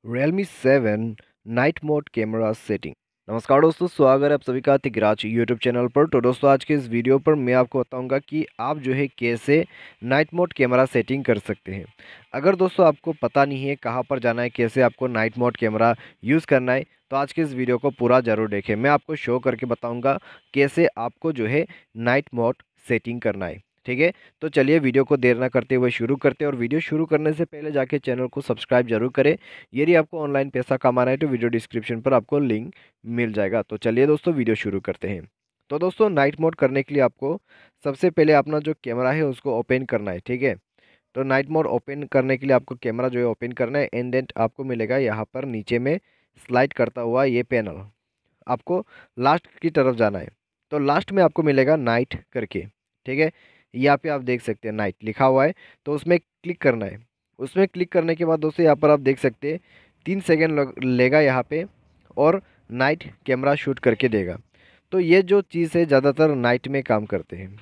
Realme 7 night mode camera setting. नमस्कार दोस्तों, स्वागत है आप सभी का तिगराज यूट्यूब चैनल पर। तो दोस्तों, आज के इस वीडियो पर मैं आपको बताऊंगा कि आप जो है कैसे नाइट मोड कैमरा सेटिंग कर सकते हैं। अगर दोस्तों आपको पता नहीं है कहां पर जाना है, कैसे आपको नाइट मोड कैमरा यूज़ करना है, तो आज के इस वीडियो को पूरा ज़रूर देखें। मैं आपको शो करके बताऊँगा कैसे आपको जो है नाइट मोड सेटिंग करना है। ठीक है, तो चलिए वीडियो को देर ना करते हुए शुरू करते हैं। और वीडियो शुरू करने से पहले जाके चैनल को सब्सक्राइब जरूर करें। यदि आपको ऑनलाइन पैसा कमाना है तो वीडियो डिस्क्रिप्शन पर आपको लिंक मिल जाएगा। तो चलिए दोस्तों, वीडियो शुरू करते हैं। तो दोस्तों, नाइट मोड करने के लिए आपको सबसे पहले अपना जो कैमरा है उसको ओपन करना है। ठीक है, तो नाइट मोड ओपन करने के लिए आपको कैमरा जो है ओपन करना है। एंड देन आपको मिलेगा यहाँ पर नीचे में स्लाइड करता हुआ ये पैनल। आपको लास्ट की तरफ जाना है, तो लास्ट में आपको मिलेगा नाइट करके। ठीक है, यहाँ पे आप देख सकते हैं नाइट लिखा हुआ है, तो उसमें क्लिक करना है। उसमें क्लिक करने के बाद दोस्तों यहाँ पर आप देख सकते हैं 3 सेकेंड लेगा यहाँ पे, और नाइट कैमरा शूट करके देगा। तो ये जो चीज़ है ज़्यादातर नाइट में काम करते हैं।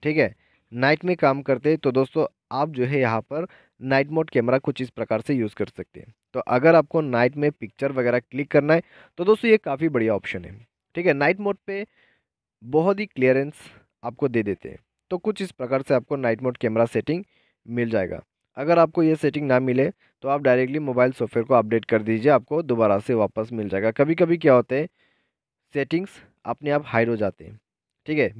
ठीक है, नाइट में काम करते हैं। तो दोस्तों, आप जो है यहाँ पर नाइट मोड कैमरा कुछ इस प्रकार से यूज़ कर सकते हैं। तो अगर आपको नाइट में पिक्चर वगैरह क्लिक करना है तो दोस्तों ये काफ़ी बढ़िया ऑप्शन है। ठीक है, नाइट मोड पे बहुत ही क्लियरेंस आपको दे देते हैं। तो कुछ इस प्रकार से आपको नाइट मोड कैमरा सेटिंग मिल जाएगा। अगर आपको ये सेटिंग ना मिले तो आप डायरेक्टली मोबाइल सॉफ्टवेयर को अपडेट कर दीजिए, आपको दोबारा से वापस मिल जाएगा। कभी कभी क्या होता है, सेटिंग्स अपने आप हाइड हो जाते हैं। ठीक है,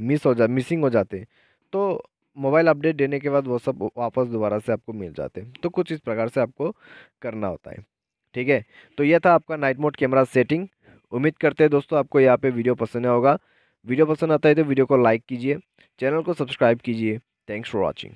मिसिंग हो जाते हैं। तो मोबाइल अपडेट देने के बाद वो सब वापस दोबारा से आपको मिल जाते हैं। तो कुछ इस प्रकार से आपको करना होता है। ठीक है, तो यह था आपका नाइट मोड कैमरा सेटिंग। उम्मीद करते हैं दोस्तों आपको यहाँ पे वीडियो पसंद आया होगा। वीडियो पसंद आता है तो वीडियो को लाइक कीजिए, चैनल को सब्सक्राइब कीजिए। Thanks for watching.